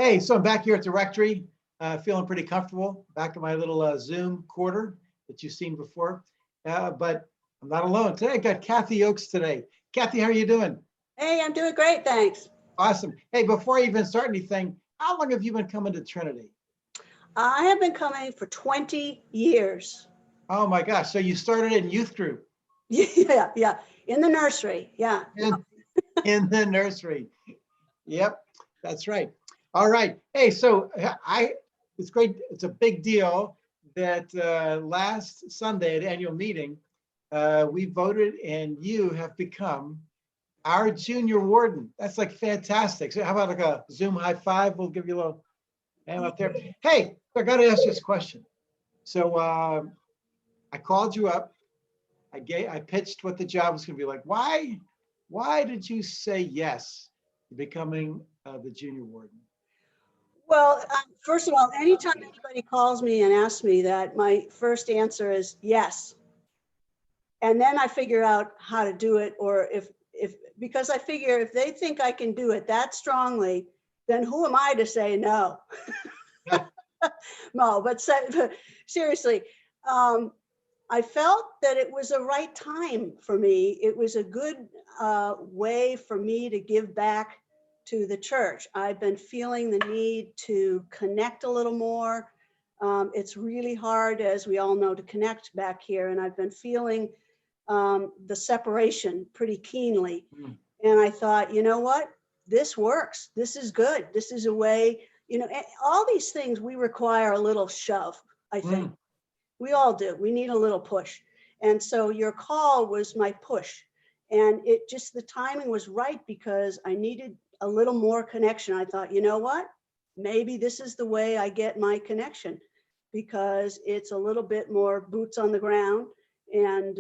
Hey, so I'm back here at the rectory, feeling pretty comfortable, back in my little Zoom quarter that you've seen before. But I'm not alone. Today I got Kathy Oakes today. Kathy, how are you doing? Hey, I'm doing great, thanks. Awesome. Hey, before I even start anything, how long have you been coming to Trinity? I have been coming for 20 years. Oh my gosh. So you started in youth group Yeah, in the nursery. Yeah. in the nursery. Yep, that's right. All right. Hey, so it's great. It's a big deal that last Sunday at annual meeting, we voted and you have become our junior warden. That's like fantastic. So how about like a Zoom high five? We'll give you a little hand up there. Hey, I got to ask you this question. So I called you up. I pitched what the job was going to be like. Why did you say yes to becoming the junior warden? Well, first of all, anytime anybody calls me and asks me that, my first answer is yes. And then I figure out how to do it, or because I figure if they think I can do it that strongly, then who am I to say no? No, but seriously, I felt that it was the right time for me. It was a good way for me to give back to the church. I've been feeling the need to connect a little more. It's really hard, as we all know, to connect back here. And I've been feeling the separation pretty keenly. Mm. And I thought, you know what? This works. This is good. This is a way, all these things we require a little shove, I think. Mm. We all do. We need a little push. And so your call was my push. And the timing was right because I needed a little more connection. I thought, you know what? Maybe this is the way I get my connection, because it's a little bit more boots on the ground. And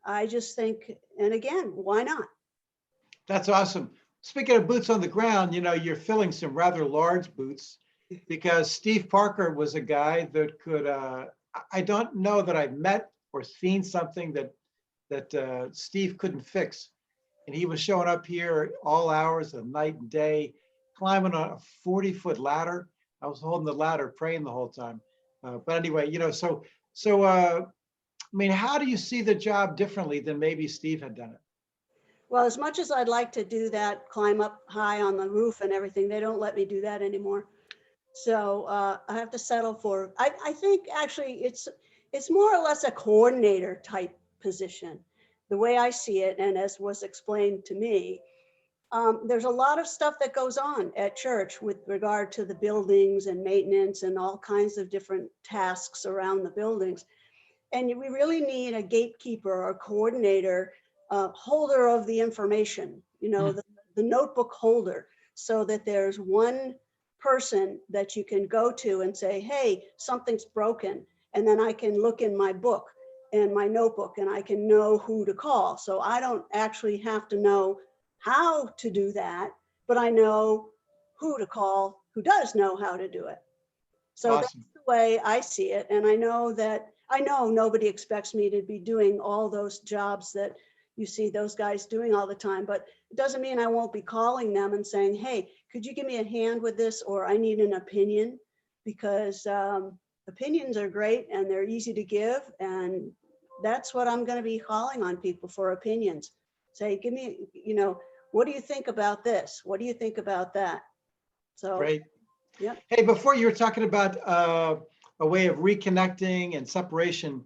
I just think, and again, why not? That's awesome. Speaking of boots on the ground, you're filling some rather large boots because Steve Parker was a guy that could, I don't know that I've met or seen something that Steve couldn't fix. And he was showing up here all hours of night and day, climbing on a 40-foot ladder. I was holding the ladder, praying the whole time. But anyway, I mean, how do you see the job differently than maybe Steve had done it? Well, as much as I'd like to do that, climb up high on the roof and everything, they don't let me do that anymore. So I have to settle for, I think actually it's more or less a coordinator type position, the way I see it. And as was explained to me, there's a lot of stuff that goes on at church with regard to the buildings and maintenance and all kinds of different tasks around the buildings. And we really need a gatekeeper or coordinator, holder of the information, the notebook holder, so that there's one person that you can go to and say, hey, something's broken. And then I can look in my book and my notebook and I can know who to call. So I don't actually have to know how to do that, but I know who to call, who does know how to do it. So Awesome. that's the way I see it. And I know nobody expects me to be doing all those jobs that you see those guys doing all the time, but it doesn't mean I won't be calling them and saying, hey, could you give me a hand with this? Or I need an opinion, because opinions are great and they're easy to give. And that's what I'm going to be calling on people for, opinions. Say, give me, what do you think about this? What do you think about that? So, Great. yeah. Hey, before you were talking about a way of reconnecting and separation,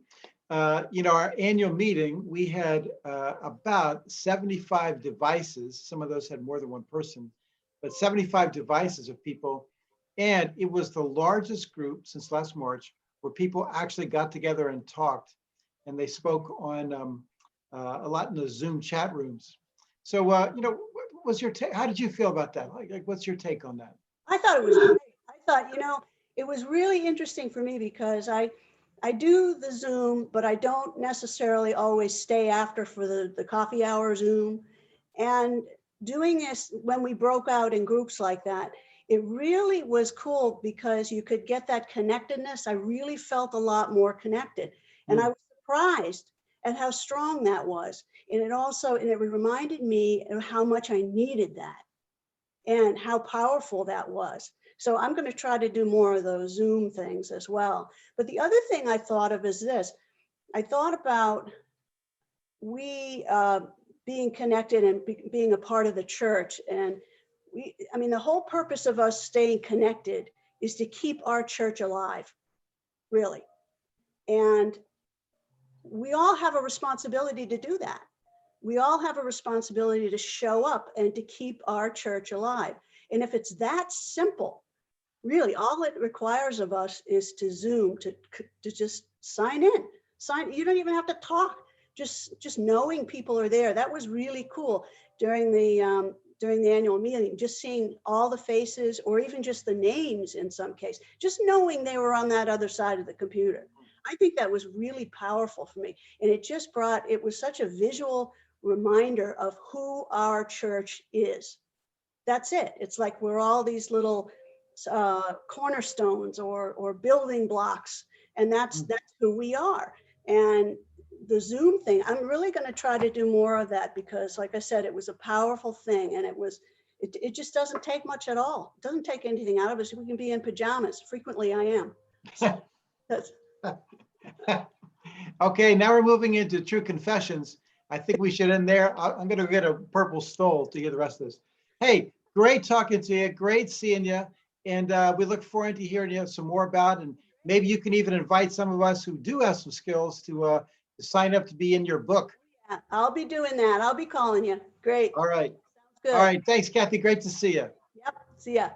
our annual meeting, we had about 75 devices. Some of those had more than one person, but 75 devices of people. And it was the largest group since last March where people actually got together and talked, and they spoke on a lot in the Zoom chat rooms. So, what was your take? How did you feel about that? Like, what's your take on that? I thought it was great. I thought, it was really interesting for me because I do the Zoom, but I don't necessarily always stay after for the coffee hour Zoom. And doing this when we broke out in groups like that, it really was cool because you could get that connectedness. I really felt a lot more connected. And I was surprised at how strong that was. And it reminded me of how much I needed that. and how powerful that was. So I'm going to try to do more of those Zoom things as well. But the other thing I thought of is this. I thought about we being connected and being a part of the church. And I mean, the whole purpose of us staying connected is to keep our church alive, really. And we all have a responsibility to do that. We all have a responsibility to show up and to keep our church alive. And if it's that simple, really, all it requires of us is to Zoom, to just sign in. You don't even have to talk. Just knowing people are there. That was really cool during the annual meeting, just seeing all the faces or even just the names in some case, just knowing they were on that other side of the computer. I think that was really powerful for me. And it was such a visual reminder of who our church is. That's it. It's like we're all these little cornerstones or building blocks, and that's who we are. And the Zoom thing, I'm really going to try to do more of that because, like I said, it was a powerful thing, and it just doesn't take much at all. It doesn't take anything out of us. We can be in pajamas. Frequently, I am. So that's. Okay, now we're moving into true confessions. I think we should end there. I'm going to get a purple stole to hear the rest of this. Hey, great talking to you. Great seeing you. And we look forward to hearing you some more about, and maybe you can even invite some of us who do have some skills to sign up to be in your book. Yeah, I'll be doing that. I'll be calling you. Great. All right. Sounds good. All right. Thanks, Kathy. Great to see you. Yep. See ya.